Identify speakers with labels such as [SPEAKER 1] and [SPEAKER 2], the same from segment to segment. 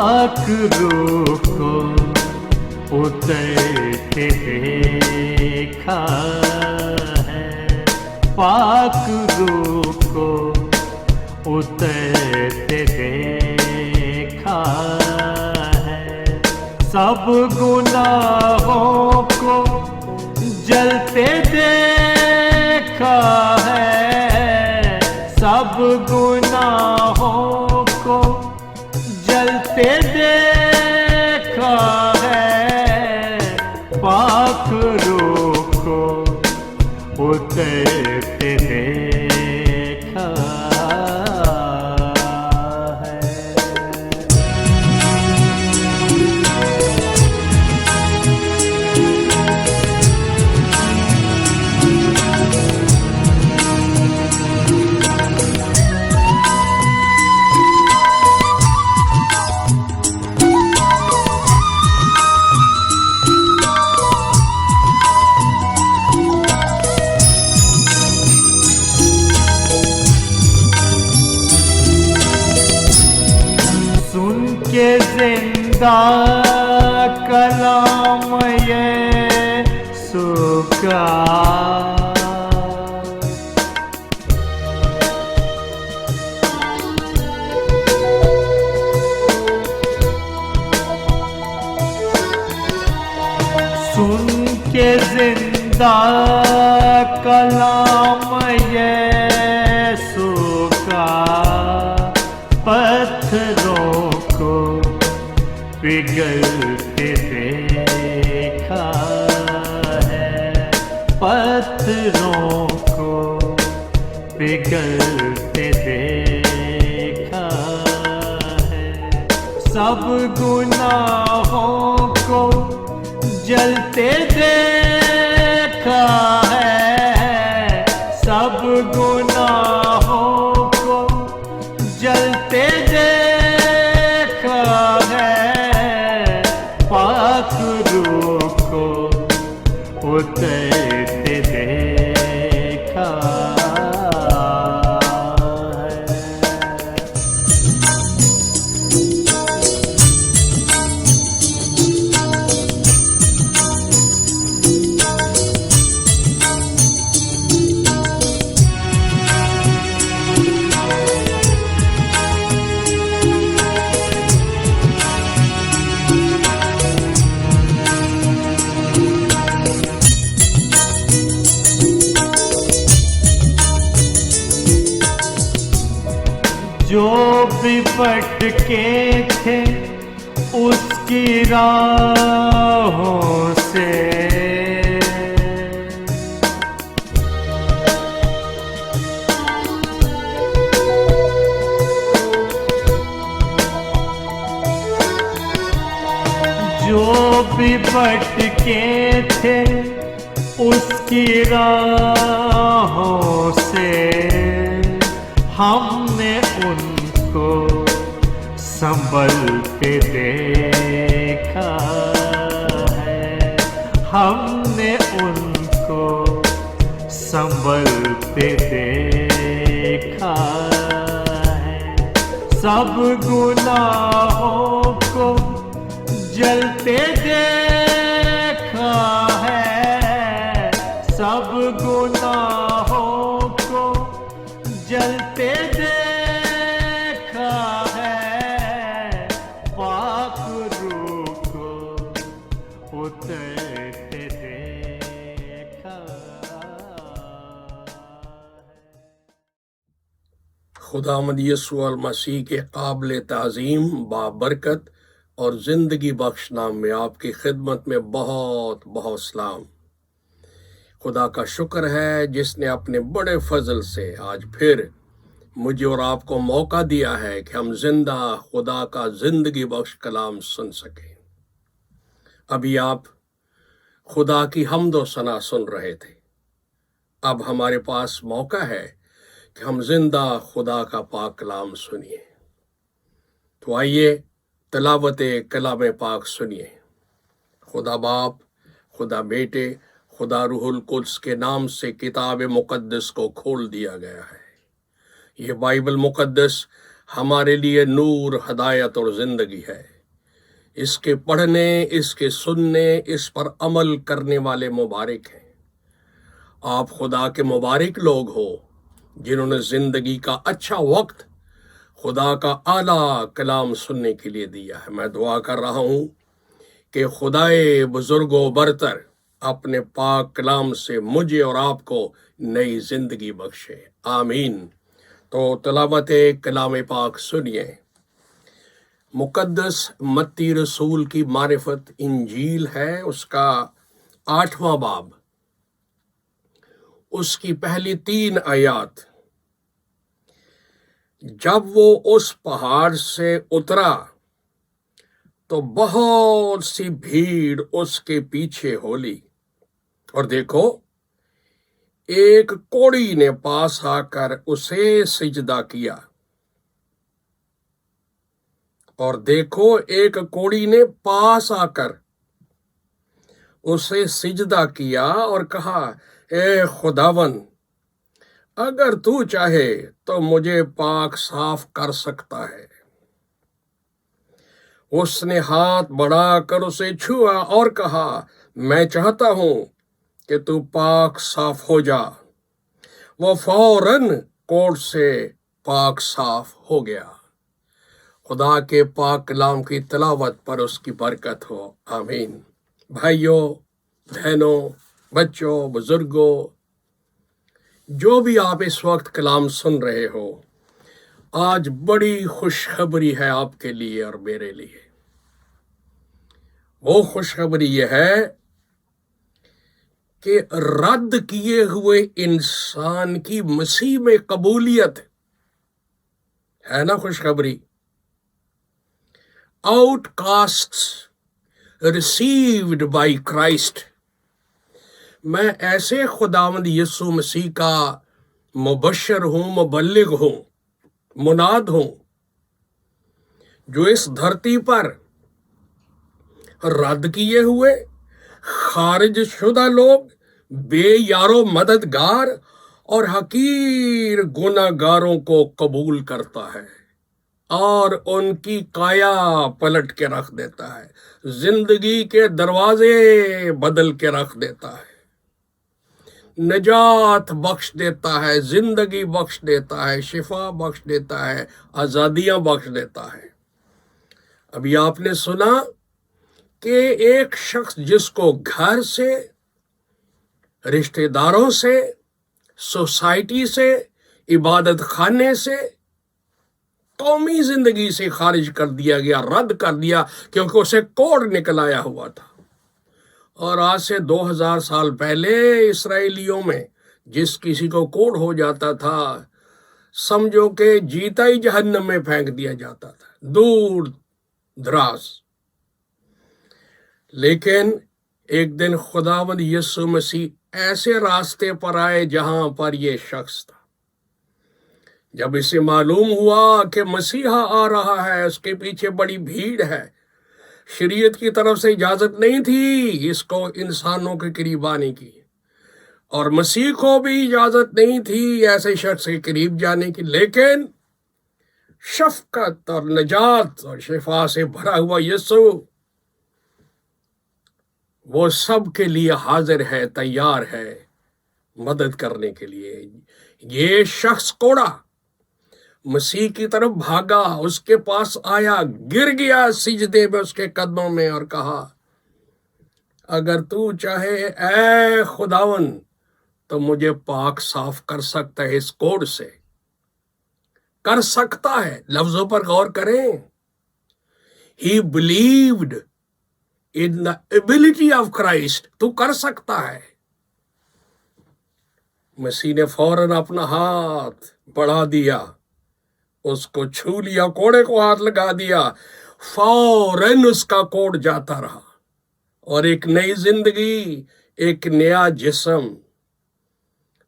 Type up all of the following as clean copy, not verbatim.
[SPEAKER 1] پاک روح کو اترتے دیکھا ہے، پاک روح کو اترتے دیکھا ہے، سب گناہوں کو جلتے دیکھا ہے، سب گناہوں کو جلتے دیکھا ہے، پاک روح کو اترتے دیکھا ہے۔ کہ زندہ کلام یسوع کا، سن کے زندہ کلام یسوع کا، پتھروں کو پگھلتے دیکھا ہے، پتھروں کو پگھلتے دیکھا ہے، سب گناہوں کو جلتے دیکھا ہے، سب گناہوں کو جلتے دیکھا ہے، پاک روح کو اترتے دیکھا ہے۔ جو بھی بھٹکے تھے اس کی راہوں سے، جو بھی بھٹکے تھے اس کی راہوں سے، ہم نے ان کو سنبھلتے دیکھا ہے، ہم نے ان کو سنبھلتے دیکھا ہے، سب گناہوں کو جلتے دیکھا ہے، سب گناہوں کو جلتے دیکھا ہے، پاک روح کو اترتے دیکھا ہے۔
[SPEAKER 2] خداوند یسوع المسیح کے قابل تعظیم، بابرکت اور زندگی بخش نام میں آپ کی خدمت میں بہت بہت سلام۔ خدا کا شکر ہے جس نے اپنے بڑے فضل سے آج پھر مجھے اور آپ کو موقع دیا ہے کہ ہم زندہ خدا کا زندگی بخش کلام سن سکیں۔ ابھی آپ خدا کی حمد و ثنا سن رہے تھے، اب ہمارے پاس موقع ہے کہ ہم زندہ خدا کا پاک کلام سنیے۔ تو آئیے تلاوت کلام پاک سنیے۔ خدا باپ، خدا بیٹے، خدا روح القدس کے نام سے کتاب مقدس کو کھول دیا گیا ہے۔ یہ بائبل مقدس ہمارے لیے نور، ہدایت اور زندگی ہے۔ اس کے پڑھنے، اس کے سننے، اس پر عمل کرنے والے مبارک ہیں۔ آپ خدا کے مبارک لوگ ہو جنہوں نے زندگی کا اچھا وقت خدا کا اعلیٰ کلام سننے کے لیے دیا ہے۔ میں دعا کر رہا ہوں کہ خدائے بزرگ و برتر اپنے پاک کلام سے مجھے اور آپ کو نئی زندگی بخشے، آمین۔ تو تلاوت کلام پاک سنیے۔ مقدس متی رسول کی معرفت انجیل ہے، اس کا 8واں باب، اس کی پہلی 3 آیات۔ جب وہ اس پہاڑ سے اترا تو بہت سی بھیڑ اس کے پیچھے ہو لی، اور دیکھو ایک کوڑی نے پاس آ کر اسے سجدہ کیا، اور دیکھو ایک کوڑی نے پاس آ کر اسے سجدہ کیا اور کہا، اے خداوند، اگر تو چاہے تو مجھے پاک صاف کر سکتا ہے۔ اس نے ہاتھ بڑھا کر اسے چھوا اور کہا، میں چاہتا ہوں کہ تو پاک صاف ہو جا۔ وہ فوراً کوڑ سے پاک صاف ہو گیا۔ خدا کے پاک کلام کی تلاوت پر اس کی برکت ہو، آمین۔ بھائیوں، بہنوں، بچوں، بزرگوں، جو بھی آپ اس وقت کلام سن رہے ہو، آج بڑی خوشخبری ہے آپ کے لیے اور میرے لیے۔ وہ خوشخبری یہ ہے کہ رد کیے ہوئے انسان کی مسیح میں قبولیت ہے نا خوشخبری۔ Out casts received by Christ. میں ایسے خداوند یسوع مسیح کا مبشر ہوں، مبلغ ہوں، مناد ہوں، جو اس دھرتی پر رد کیے ہوئے، خارج شدہ لوگ، بے یار و مددگار اور حقیر گناہ گاروں کو قبول کرتا ہے اور ان کی کایا پلٹ کے رکھ دیتا ہے، زندگی کے دروازے بدل کے رکھ دیتا ہے، نجات بخش دیتا ہے، زندگی بخش دیتا ہے، شفا بخش دیتا ہے، آزادیاں بخش دیتا ہے۔ ابھی آپ نے سنا کہ ایک شخص جس کو گھر سے، رشتہ داروں سے، سوسائٹی سے، عبادت خانے سے، قومی زندگی سے خارج کر دیا گیا، رد کر دیا، کیونکہ اسے کوڑ نکل آیا ہوا تھا۔ اور آج سے 2000 سال پہلے اسرائیلیوں میں جس کسی کو کوڑ ہو جاتا تھا، سمجھو کہ جیتا ہی جہنم میں پھینک دیا جاتا تھا، دور دراز۔ لیکن ایک دن خداوند یسوع مسیح ایسے راستے پر آئے جہاں پر یہ شخص تھا۔ جب اسے معلوم ہوا کہ مسیحا آ رہا ہے، اس کے پیچھے بڑی بھیڑ ہے، شریعت کی طرف سے اجازت نہیں تھی اس کو انسانوں کے قریب آنے کی، اور مسیح کو بھی اجازت نہیں تھی ایسے شخص کے قریب جانے کی، لیکن شفقت اور نجات اور شفا سے بھرا ہوا یسوع وہ سب کے لیے حاضر ہے، تیار ہے مدد کرنے کے لیے۔ یہ شخص کوڑا مسیح کی طرف بھاگا، اس کے پاس آیا، گر گیا سجدے میں اس کے قدموں میں اور کہا، اگر تو چاہے اے خداوند تو مجھے پاک صاف کر سکتا ہے، اس کوڑ سے کر سکتا ہے۔ لفظوں پر غور کریں۔ He believed in the ability of Christ۔ تو کر سکتا ہے۔ مسیح نے فوراً اپنا ہاتھ بڑھا دیا، اس کو چھو لیا، کوڑے کو ہاتھ لگا دیا، فوراً اس کا کوڑ جاتا رہا، اور ایک نئی زندگی، ایک نیا جسم،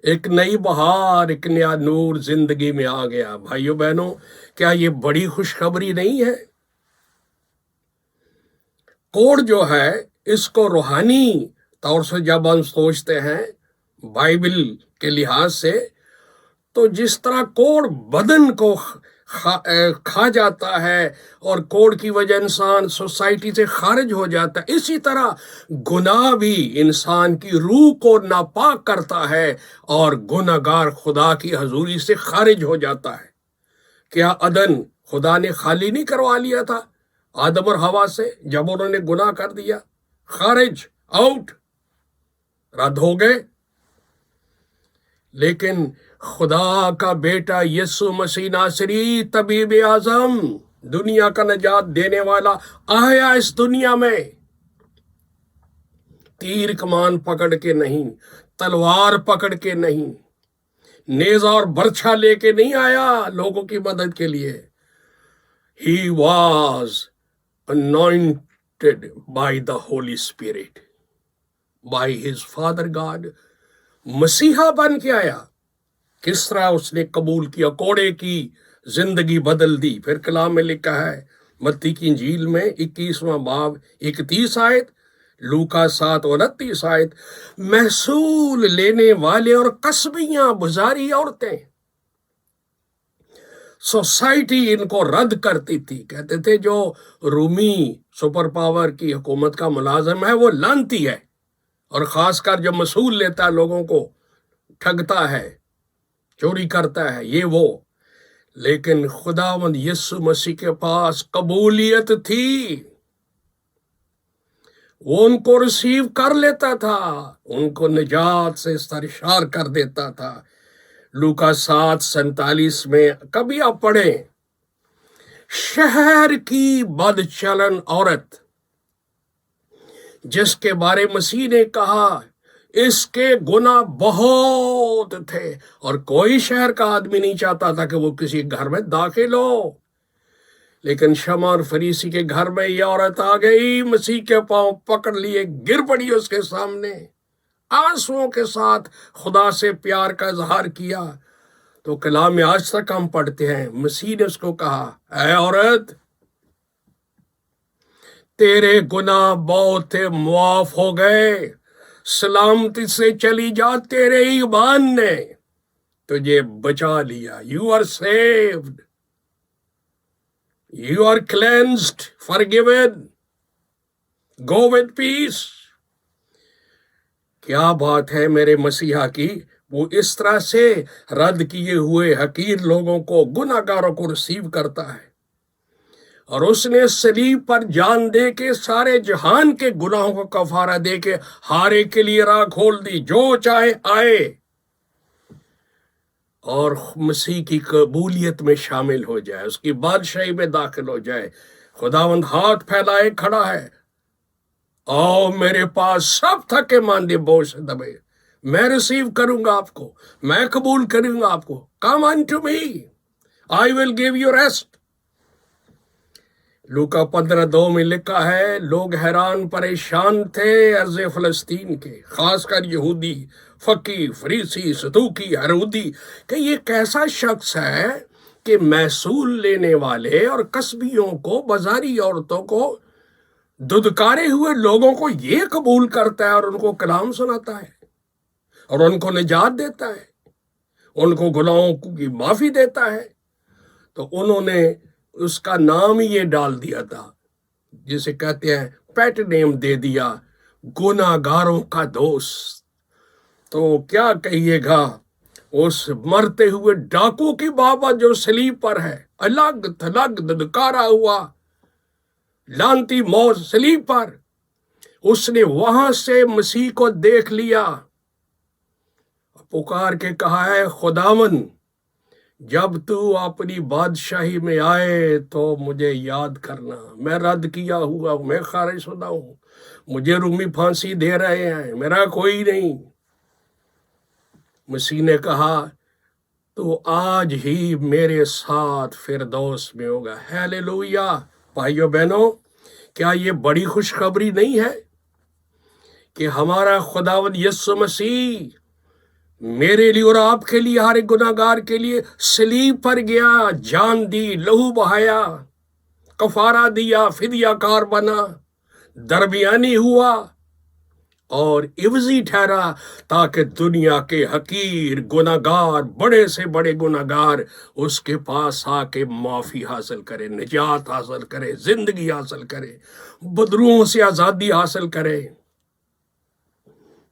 [SPEAKER 2] ایک نئی بہار، ایک نیا نور زندگی میں آ گیا۔ بھائیو بہنوں، کیا یہ بڑی خوشخبری نہیں ہے؟ کوڑ جو ہے، اس کو روحانی طور سے جب ہم سوچتے ہیں بائبل کے لحاظ سے، تو جس طرح کوڑ بدن کو کھا جاتا ہے اور کوڑ کی وجہ انسان سوسائٹی سے خارج ہو جاتا ہے، اسی طرح گناہ بھی انسان کی روح کو ناپاک کرتا ہے اور گناہگار خدا کی حضوری سے خارج ہو جاتا ہے۔ کیا عدن خدا نے خالی نہیں کروا لیا تھا آدم اور حوا سے جب انہوں نے گناہ کر دیا؟ خارج، آؤٹ، رد ہو گئے۔ لیکن خدا کا بیٹا یسوع مسیح ناصری، طبیب اعظم، دنیا کا نجات دینے والا، آیا اس دنیا میں تیر کمان پکڑ کے نہیں، تلوار پکڑ کے نہیں، نیزہ اور برچھا لے کے نہیں آیا لوگوں کی مدد کے لیے۔ He was anointed by the Holy Spirit, by his Father God. مسیحا بن کے آیا۔ کس طرح اس نے قبول کیا، کوڑے کی زندگی بدل دی۔ پھر کلام میں لکھا ہے متی کی انجیل میں 21واں باب 31 آیت، لوکا 7:29 آیت، محصول لینے والے اور قصبیاں بزاری عورتیں، سوسائٹی ان کو رد کرتی تھی، کہتے تھے جو رومی سپر پاور کی حکومت کا ملازم ہے وہ لعنتی ہے، اور خاص کر جو محصول لیتا ہے لوگوں کو ٹھگتا ہے، چوری کرتا ہے، یہ وہ۔ لیکن خداوند یسوع مسیح کے پاس قبولیت تھی، وہ ان کو ریسیو کر لیتا تھا، ان کو نجات سے سرشار کر دیتا تھا۔ لوکا 7:47 میں کبھی آپ پڑھیں، شہر کی بد چلن عورت جس کے بارے مسیح نے کہا اس کے گناہ بہت تھے، اور کوئی شہر کا آدمی نہیں چاہتا تھا کہ وہ کسی گھر میں داخل ہو، لیکن شمع اور فریسی کے گھر میں یہ عورت آ گئی، مسیح کے پاؤں پکڑ لیے، گر پڑی اس کے سامنے، آنسوؤں کے ساتھ خدا سے پیار کا اظہار کیا۔ تو کلام میں آج تک ہم پڑھتے ہیں، مسیح نے اس کو کہا، اے عورت، تیرے گناہ بہت تھے، معاف ہو گئے، سلامتی سے چلی جا، تیرے ایمان نے تجھے بچا لیا۔ You are saved, you are cleansed, forgiven، go with peace. کیا بات ہے میرے مسیحا کی، وہ اس طرح سے رد کیے ہوئے حقیر لوگوں کو، گناہ گاروں کو ریسیو کرتا ہے، اور اس نے صلیب پر جان دے کے سارے جہان کے گناہوں کو کفارہ دے کے ہارے کے لیے راہ کھول دی، جو چاہے آئے اور مسیح کی قبولیت میں شامل ہو جائے، اس کی بادشاہی میں داخل ہو جائے۔ خداوند ہاتھ پھیلائے کھڑا ہے، آؤ میرے پاس سب تھکے ماندے بوجھ سے دبے، میں ریسیو کروں گا آپ کو، میں قبول کروں گا آپ کو۔ کم unto me, I will give you rest۔ لوکا 15:2 میں لکھا ہے، لوگ حیران پریشان تھے ارض فلسطین کے، خاص کر یہودی، فقی، فریسی، صدوقی، ہرودی، کہ یہ کیسا شخص ہے کہ محصول لینے والے اور قصبیوں کو، بازاری عورتوں کو، ددکارے ہوئے لوگوں کو یہ قبول کرتا ہے اور ان کو کلام سناتا ہے اور ان کو نجات دیتا ہے، ان کو گناہوں کی معافی دیتا ہے۔ تو انہوں نے اس کا نام ہی یہ ڈال دیا تھا، جسے کہتے ہیں پیٹ نیم دے دیا، گناہ گاروں کا دوست۔ تو کیا کہیے گا اس مرتے ہوئے ڈاکو کی بابا جو صلیب پر ہے، الگ تھلگ ددکارا ہوا، لعنتی موت صلیب پر، اس نے وہاں سے مسیح کو دیکھ لیا، پکار کے کہا ہے، خداوند جب تو اپنی بادشاہی میں آئے تو مجھے یاد کرنا، میں رد کیا ہوا ہوں، میں خارج شدہ ہوں، مجھے رومی پھانسی دے رہے ہیں، میرا کوئی نہیں۔ مسیح نے کہا تو آج ہی میرے ساتھ فردوس میں ہوگا۔ ہیلیلویا۔ بھائیو بہنوں، کیا یہ بڑی خوشخبری نہیں ہے کہ ہمارا خداوند یسوع مسیح میرے لیے اور آپ کے لیے، ہر ایک گناہ گار کے لیے صلیب پر گیا، جان دی، لہو بہایا، کفارہ دیا، فدیہ کار بنا، درمیانی ہوا، اور عوضی ٹھہرا تاکہ دنیا کے حقیر گناہگار، بڑے سے بڑے گناہگار اس کے پاس آ کے معافی حاصل کرے، نجات حاصل کرے، زندگی حاصل کرے، بدروہوں سے آزادی حاصل کرے۔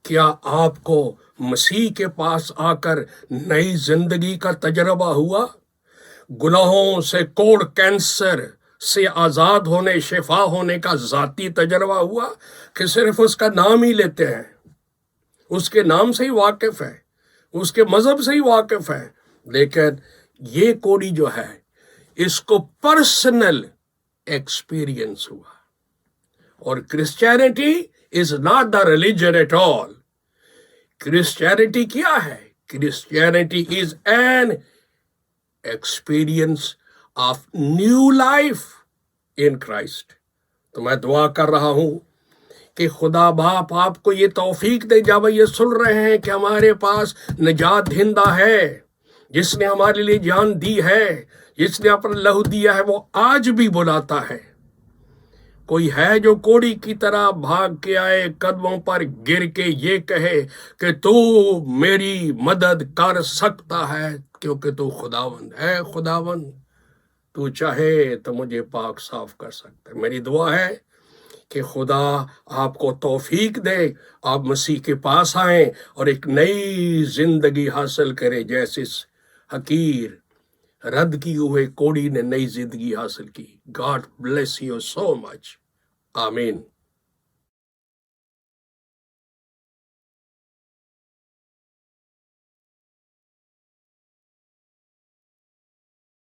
[SPEAKER 2] کیا آپ کو مسیح کے پاس آ کر نئی زندگی کا تجربہ ہوا؟ گناہوں سے، کوڑ کینسر سے آزاد ہونے، شفا ہونے کا ذاتی تجربہ ہوا کہ صرف اس کا نام ہی لیتے ہیں، اس کے نام سے ہی واقف ہے، اس کے مذہب سے ہی واقف ہے، لیکن یہ کوڑی جو ہے اس کو پرسنل ایکسپیرینس ہوا۔ اور Christianity is not the religion at all. Christianity کیا ہے؟ Christianity is an experience of new life in Christ. تو میں دعا کر رہا ہوں کہ خدا باپ آپ کو یہ توفیق دے، جب یہ سن رہے ہیں کہ ہمارے پاس نجات دہندہ ہے، جس نے ہمارے لیے جان دی ہے، جس نے اپنا لہو دیا ہے، وہ آج بھی بلاتا ہے۔ کوئی ہے جو کوڑی کی طرح بھاگ کے آئے، قدموں پر گر کے یہ کہے کہ تو میری مدد کر سکتا ہے کیونکہ تو خداوند ہے؟ خداوند تو چاہے تو مجھے پاک صاف کر سکتا ہے۔ میری دعا ہے کہ خدا آپ کو توفیق دے، آپ مسیح کے پاس آئیں اور ایک نئی زندگی حاصل کریں، جیسے اس حقیر رد کی ہوئے کوڑی نے نئی زندگی حاصل کی۔ گاڈ بلیس یو سو مچ۔ آمین۔